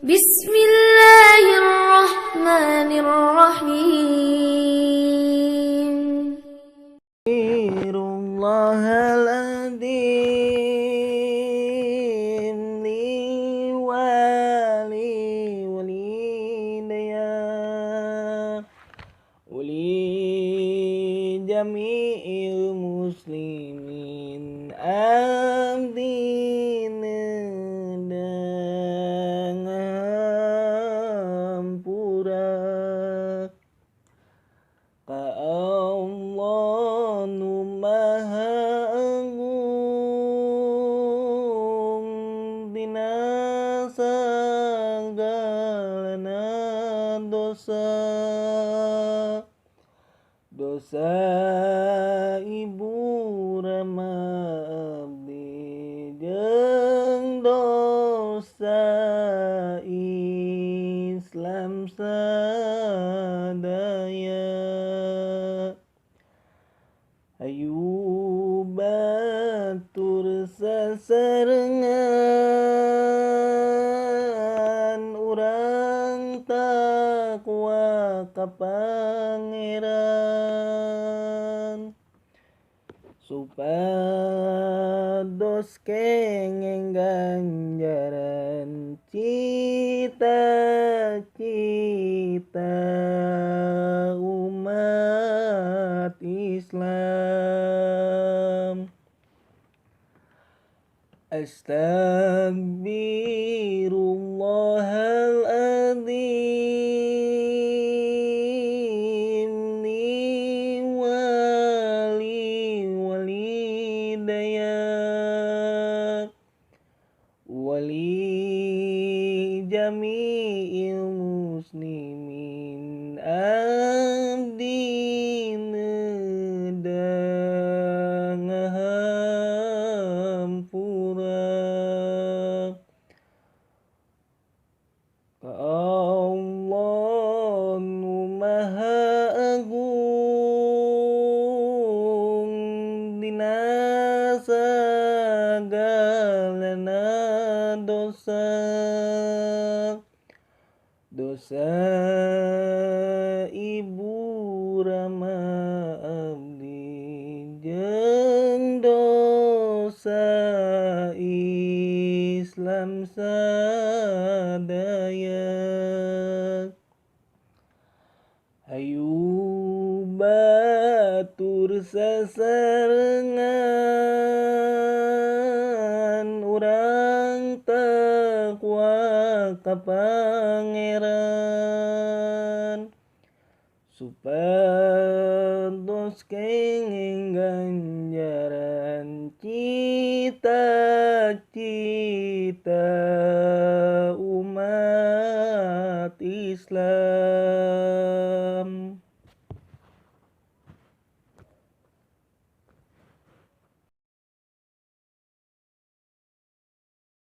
Bismillahirrahmanirrahim. Astaghfirullahaladzim li wali walidayah uli jami'il muslimin amdina dengan pura ka Allah nu maha agung dina sagalana dosa ibu rama abdi jeung dosa Islam sadaya. Ayu batur sasarengan urang takwa ka Pangeran supados kenging ganjaran cita-cita umat Islam. Astaghfirullahaladzim li wali walidayah wali jami'il muslimin abdina dengan ka Allah nu maha agung dina sagalana dosa ibu rama abdi jeung dosa Islam sadaya. Ayu batur sasarengan urang takwa ka Pangeran supados